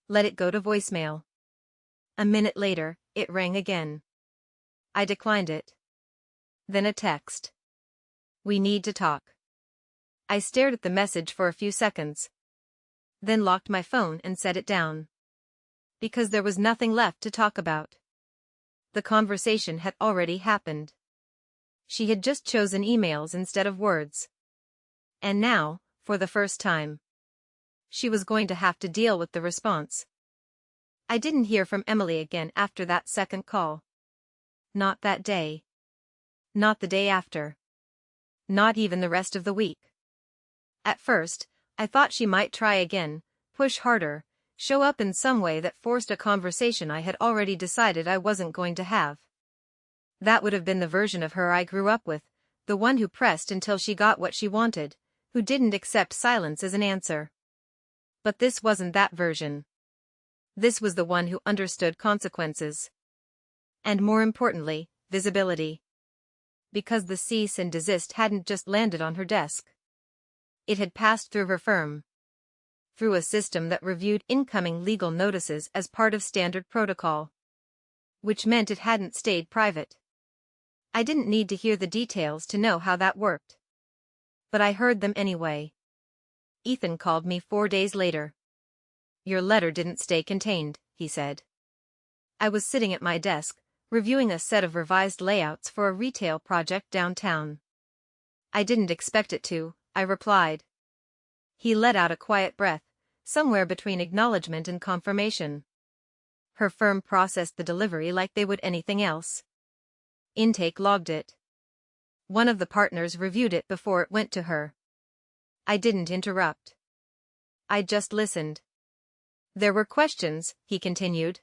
Let it go to voicemail. A minute later, it rang again. I declined it. Then a text. We need to talk. I stared at the message for a few seconds. Then locked my phone and set it down. Because there was nothing left to talk about. The conversation had already happened. She had just chosen emails instead of words. And now, for the first time, she was going to have to deal with the response. I didn't hear from Emily again after that second call. Not that day. Not the day after. Not even the rest of the week. At first, I thought she might try again, push harder, show up in some way that forced a conversation I had already decided I wasn't going to have. That would have been the version of her I grew up with, the one who pressed until she got what she wanted, who didn't accept silence as an answer. But this wasn't that version. This was the one who understood consequences. And more importantly, visibility. Because the cease and desist hadn't just landed on her desk. It had passed through her firm. Through a system that reviewed incoming legal notices as part of standard protocol. Which meant it hadn't stayed private. I didn't need to hear the details to know how that worked. But I heard them anyway. Ethan called me 4 days later. Your letter didn't stay contained, he said. I was sitting at my desk, reviewing a set of revised layouts for a retail project downtown. I didn't expect it to, I replied. He let out a quiet breath, somewhere between acknowledgement and confirmation. Her firm processed the delivery like they would anything else. Intake logged it. One of the partners reviewed it before it went to her. I didn't interrupt. I just listened. There were questions, he continued.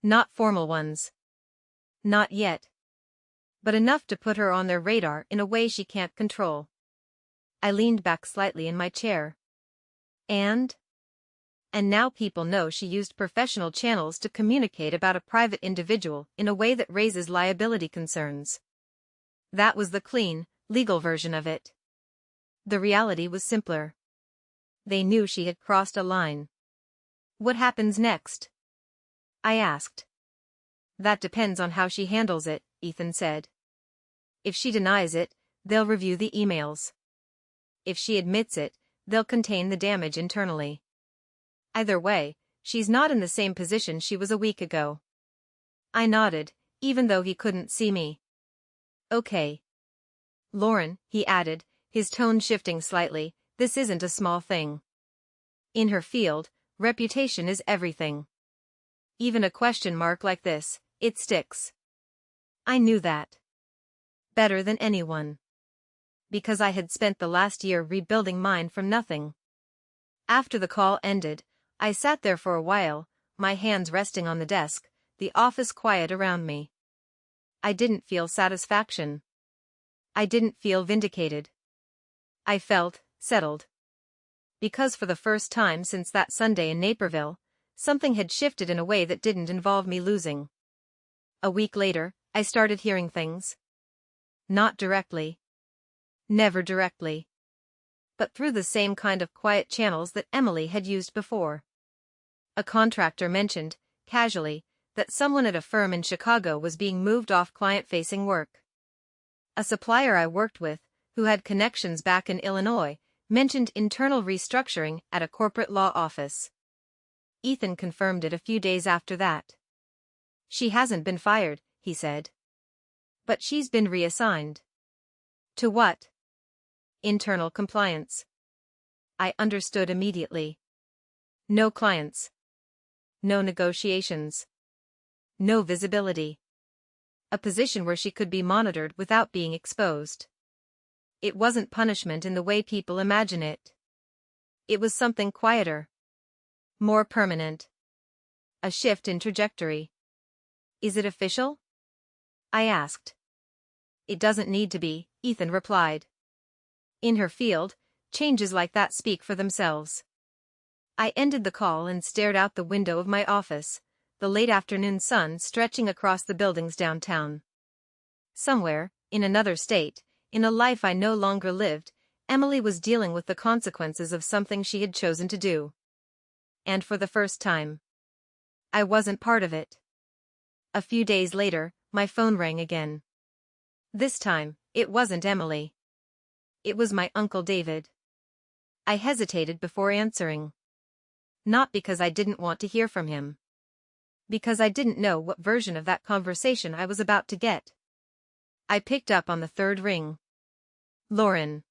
Not formal ones. Not yet. But enough to put her on their radar in a way she can't control. I leaned back slightly in my chair. And now people know she used professional channels to communicate about a private individual in a way that raises liability concerns. That was the clean, legal version of it. The reality was simpler. They knew she had crossed a line. What happens next? I asked. That depends on how she handles it, Ethan said. If she denies it, they'll review the emails. If she admits it, they'll contain the damage internally. Either way, she's not in the same position she was a week ago. I nodded, even though he couldn't see me. Okay. Lauren, he added, his tone shifting slightly, this isn't a small thing. In her field, reputation is everything. Even a question mark like this, it sticks. I knew that. Better than anyone. Because I had spent the last year rebuilding mine from nothing. After the call ended, I sat there for a while, my hands resting on the desk, the office quiet around me. I didn't feel satisfaction. I didn't feel vindicated. I felt settled. Because for the first time since that Sunday in Naperville, something had shifted in a way that didn't involve me losing. A week later, I started hearing things. Not directly. Never directly. But through the same kind of quiet channels that Emily had used before. A contractor mentioned, casually, that someone at a firm in Chicago was being moved off client-facing work. A supplier I worked with, who had connections back in Illinois, mentioned internal restructuring at a corporate law office. Ethan confirmed it a few days after that. She hasn't been fired, he said. But she's been reassigned. To what? Internal compliance. I understood immediately. No clients. No negotiations. No visibility. A position where she could be monitored without being exposed. It wasn't punishment in the way people imagine it. It was something quieter. More permanent. A shift in trajectory. Is it official? I asked. It doesn't need to be, Ethan replied. In her field, changes like that speak for themselves. I ended the call and stared out the window of my office, the late afternoon sun stretching across the buildings downtown. Somewhere, in another state, in a life I no longer lived, Emily was dealing with the consequences of something she had chosen to do. And for the first time, I wasn't part of it. A few days later, my phone rang again. This time, it wasn't Emily. It was my Uncle David. I hesitated before answering. Not because I didn't want to hear from him. Because I didn't know what version of that conversation I was about to get. I picked up on the third ring. Lauren.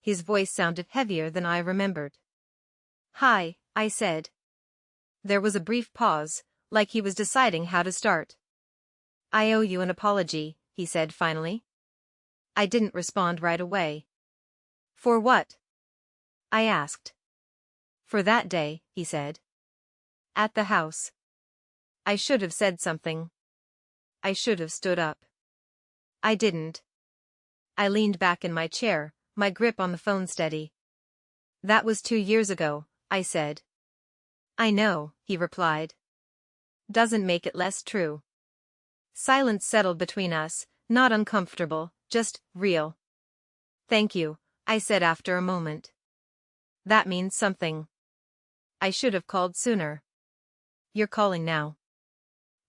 His voice sounded heavier than I remembered. Hi, I said. There was a brief pause, like he was deciding how to start. I owe you an apology, he said finally. I didn't respond right away. For what? I asked. For that day, he said. At the house. I should have said something. I should have stood up. I didn't. I leaned back in my chair, my grip on the phone steady. That was 2 years ago, I said. I know, he replied. Doesn't make it less true. Silence settled between us, not uncomfortable, just real. Thank you, I said after a moment. That means something. I should have called sooner. You're calling now.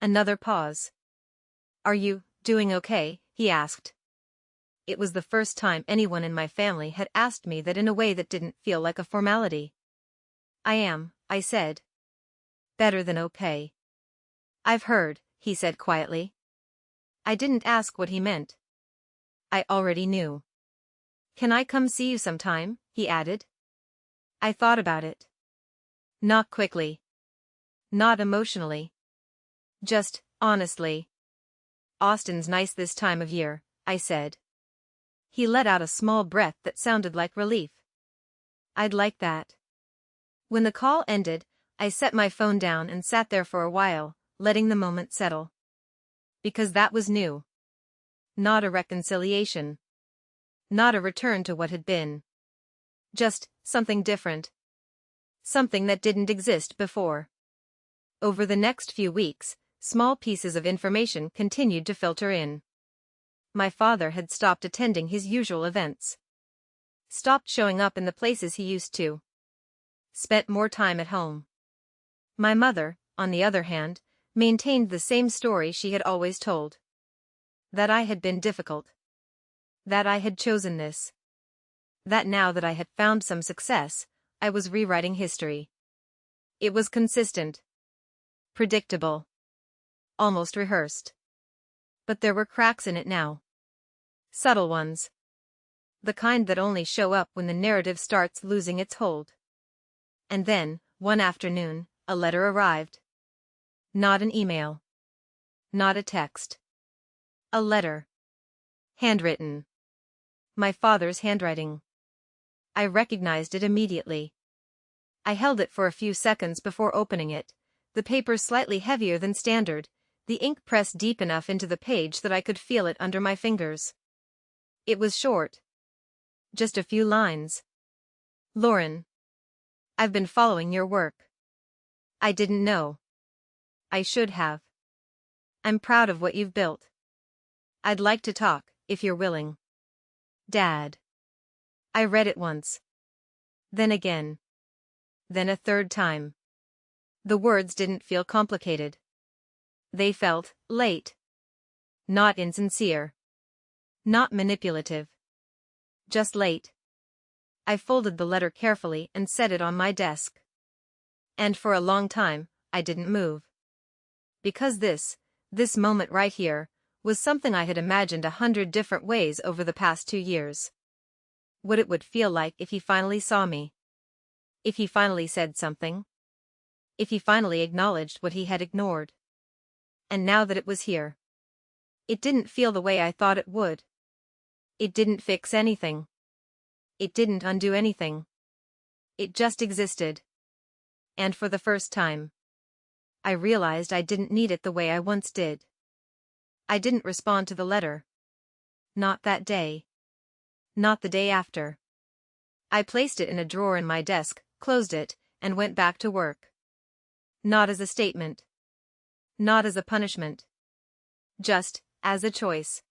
Another pause. Are you doing okay? He asked. It was the first time anyone in my family had asked me that in a way that didn't feel like a formality. I am, I said. Better than okay. I've heard, he said quietly. I didn't ask what he meant. I already knew. Can I come see you sometime? He added. I thought about it. Not quickly. Not emotionally. Just, honestly. Austin's nice this time of year, I said. He let out a small breath that sounded like relief. I'd like that. When the call ended, I set my phone down and sat there for a while, letting the moment settle. Because that was new. Not a reconciliation. Not a return to what had been. Just something different. Something that didn't exist before. Over the next few weeks, small pieces of information continued to filter in. My father had stopped attending his usual events. Stopped showing up in the places he used to. Spent more time at home. My mother, on the other hand, maintained the same story she had always told. That I had been difficult. That I had chosen this. That now that I had found some success, I was rewriting history. It was consistent. Predictable. Almost rehearsed. But there were cracks in it now. Subtle ones. The kind that only show up when the narrative starts losing its hold. And then, one afternoon, a letter arrived. Not an email. Not a text. A letter. Handwritten. My father's handwriting. I recognized it immediately. I held it for a few seconds before opening it, the paper slightly heavier than standard, the ink pressed deep enough into the page that I could feel it under my fingers. It was short. Just a few lines. Lauren. I've been following your work. I didn't know. I should have. I'm proud of what you've built. I'd like to talk, if you're willing. Dad. I read it once. Then again. Then a third time. The words didn't feel complicated. They felt late. Not insincere. Not manipulative. Just late. I folded the letter carefully and set it on my desk. And for a long time, I didn't move. Because this moment right here, was something I had imagined 100 different ways over the past 2 years. What it would feel like if he finally saw me. If he finally said something. If he finally acknowledged what he had ignored. And now that it was here. It didn't feel the way I thought it would. It didn't fix anything. It didn't undo anything. It just existed. And for the first time, I realized I didn't need it the way I once did. I didn't respond to the letter. Not that day. Not the day after. I placed it in a drawer in my desk, closed it, and went back to work. Not as a statement. Not as a punishment. Just as a choice.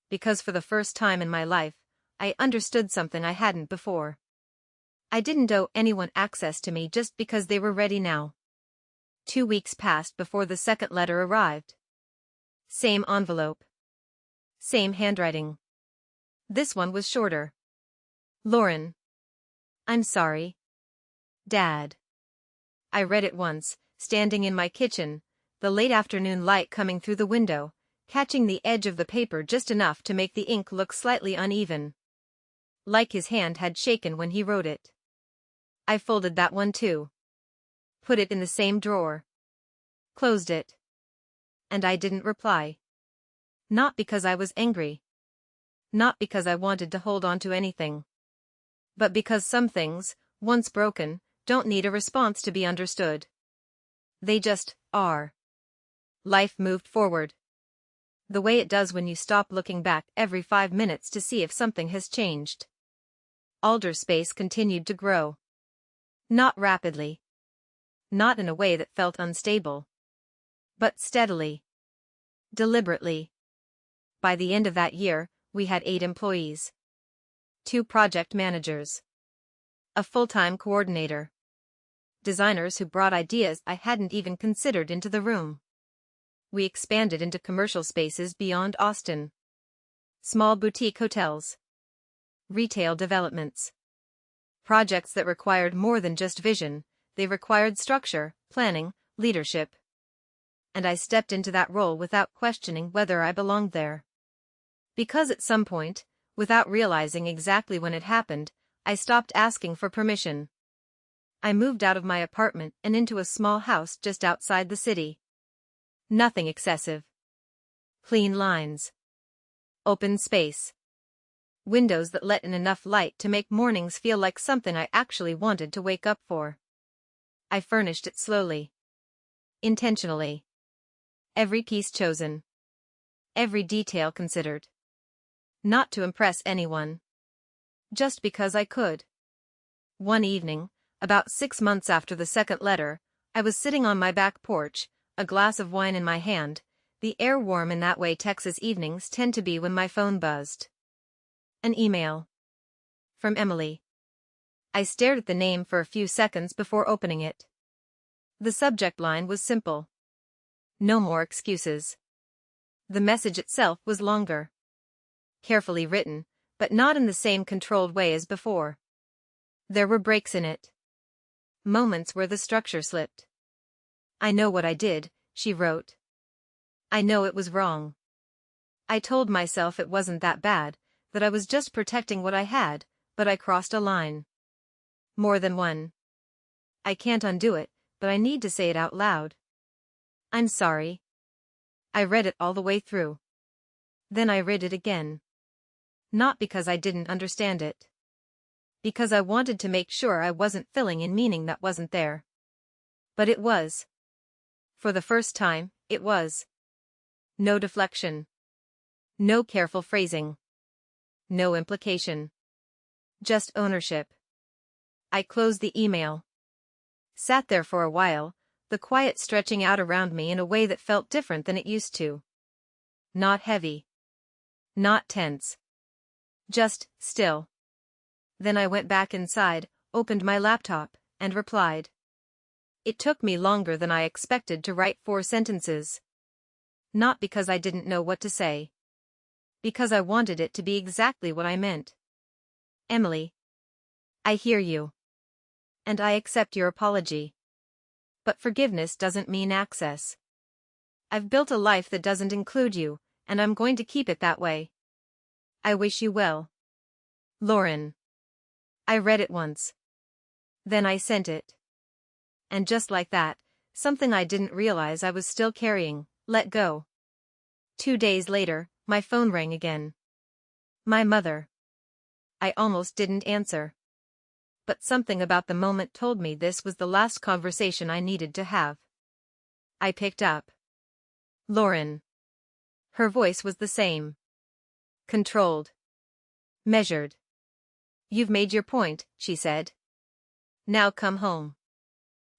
Because for the first time in my life, I understood something I hadn't before. I didn't owe anyone access to me just because they were ready now. 2 weeks passed before the second letter arrived. Same envelope. Same handwriting. This one was shorter. Lauren. I'm sorry. Dad. I read it once, standing in my kitchen, the late afternoon light coming through the window, catching the edge of the paper just enough to make the ink look slightly uneven. Like his hand had shaken when he wrote it. I folded that one too. Put it in the same drawer. Closed it. And I didn't reply. Not because I was angry. Not because I wanted to hold on to anything. But because some things, once broken, don't need a response to be understood. They just are. Life moved forward. The way it does when you stop looking back every 5 minutes to see if something has changed. Alder space continued to grow. Not rapidly. Not in a way that felt unstable. But steadily. Deliberately. By the end of that year, we had 8 employees. 2 project managers. A full-time coordinator. Designers who brought ideas I hadn't even considered into the room. We expanded into commercial spaces beyond Austin. Small boutique hotels. Retail developments. Projects that required more than just vision, they required structure, planning, leadership. And I stepped into that role without questioning whether I belonged there. Because at some point, without realizing exactly when it happened, I stopped asking for permission. I moved out of my apartment and into a small house just outside the city. Nothing excessive. Clean lines. Open space. Windows that let in enough light to make mornings feel like something I actually wanted to wake up for. I furnished it slowly. Intentionally. Every piece chosen. Every detail considered. Not to impress anyone. Just because I could. One evening, about 6 months after the second letter, I was sitting on my back porch, a glass of wine in my hand, the air warm in that way Texas evenings tend to be when my phone buzzed. An email. From Emily. I stared at the name for a few seconds before opening it. The subject line was simple. No more excuses. The message itself was longer. Carefully written, but not in the same controlled way as before. There were breaks in it. Moments where the structure slipped. I know what I did, she wrote. I know it was wrong. I told myself it wasn't that bad, that I was just protecting what I had, but I crossed a line. More than one. I can't undo it, but I need to say it out loud. I'm sorry. I read it all the way through. Then I read it again. Not because I didn't understand it. Because I wanted to make sure I wasn't filling in meaning that wasn't there. But it was. For the first time, it was. No deflection. No careful phrasing. No implication. Just ownership. I closed the email. Sat there for a while, the quiet stretching out around me in a way that felt different than it used to. Not heavy. Not tense. Just still. Then I went back inside, opened my laptop, and replied. It took me longer than I expected to write 4 sentences. Not because I didn't know what to say. Because I wanted it to be exactly what I meant. Emily. I hear you. And I accept your apology. But forgiveness doesn't mean access. I've built a life that doesn't include you, and I'm going to keep it that way. I wish you well. Lauren. I read it once. Then I sent it. And just like that, something I didn't realize I was still carrying, let go. 2 days later, my phone rang again. My mother. I almost didn't answer. But something about the moment told me this was the last conversation I needed to have. I picked up. Lauren. Her voice was the same. Controlled. Measured. You've made your point, she said. Now come home.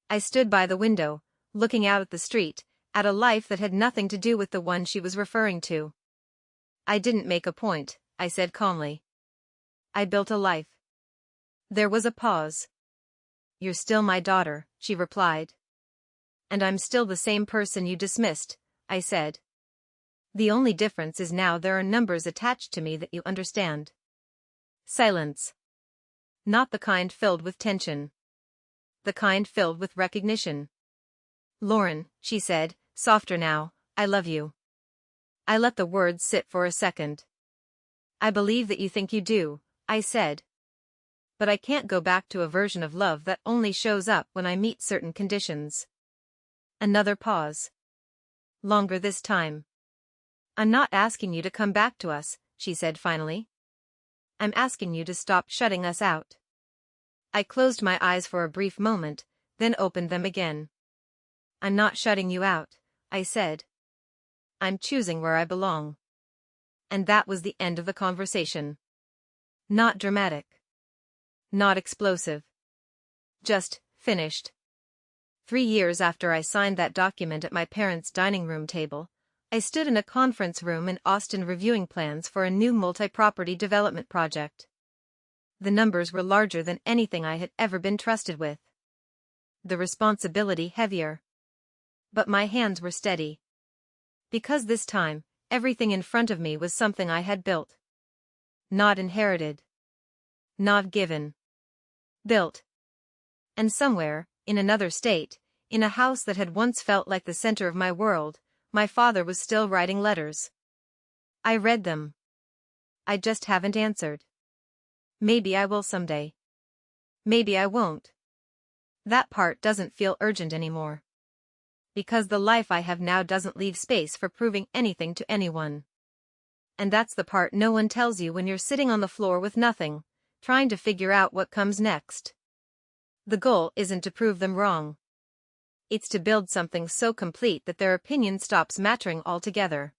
I stood by the window, looking out at the street, at a life that had nothing to do with the one she was referring to. I didn't make a point, I said calmly. I built a life. There was a pause. You're still my daughter, she replied. And I'm still the same person you dismissed, I said. The only difference is now there are numbers attached to me that you understand. Silence. Not the kind filled with tension. The kind filled with recognition. Lauren, she said, softer now, I love you. I let the words sit for a second. I believe that you think you do, I said. But I can't go back to a version of love that only shows up when I meet certain conditions. Another pause. Longer this time. I'm not asking you to come back to us, she said finally. I'm asking you to stop shutting us out. I closed my eyes for a brief moment, then opened them again. I'm not shutting you out, I said. I'm choosing where I belong. And that was the end of the conversation. Not dramatic. Not explosive. Just finished. 3 years after I signed that document at my parents' dining room table, I stood in a conference room in Austin reviewing plans for a new multi-property development project. The numbers were larger than anything I had ever been trusted with. The responsibility heavier. But my hands were steady. Because this time, everything in front of me was something I had built. Not inherited. Not given. Built. And somewhere, in another state, in a house that had once felt like the center of my world, my father was still writing letters. I read them. I just haven't answered. Maybe I will someday. Maybe I won't. That part doesn't feel urgent anymore. Because the life I have now doesn't leave space for proving anything to anyone. And that's the part no one tells you when you're sitting on the floor with nothing, trying to figure out what comes next. The goal isn't to prove them wrong. It's to build something so complete that their opinion stops mattering altogether.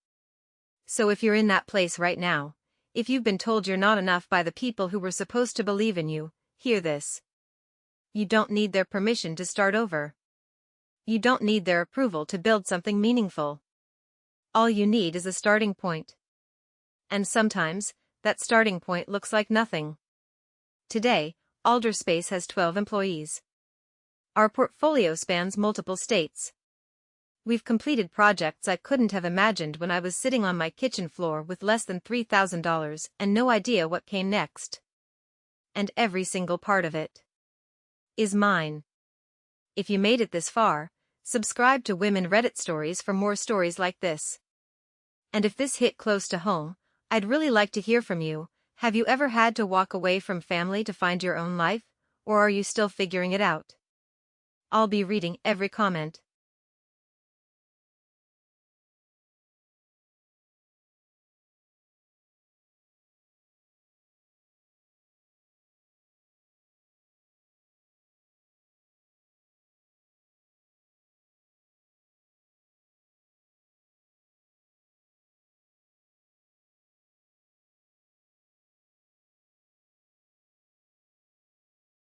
So if you're in that place right now, if you've been told you're not enough by the people who were supposed to believe in you, hear this. You don't need their permission to start over. You don't need their approval to build something meaningful. All you need is a starting point. And sometimes, that starting point looks like nothing. Today, Alderspace has 12 employees. Our portfolio spans multiple states. We've completed projects I couldn't have imagined when I was sitting on my kitchen floor with less than $3,000 and no idea what came next. And every single part of it is mine. If you made it this far, subscribe to Women Reddit Stories for more stories like this. And if this hit close to home, I'd really like to hear from you. Have you ever had to walk away from family to find your own life, or are you still figuring it out? I'll be reading every comment.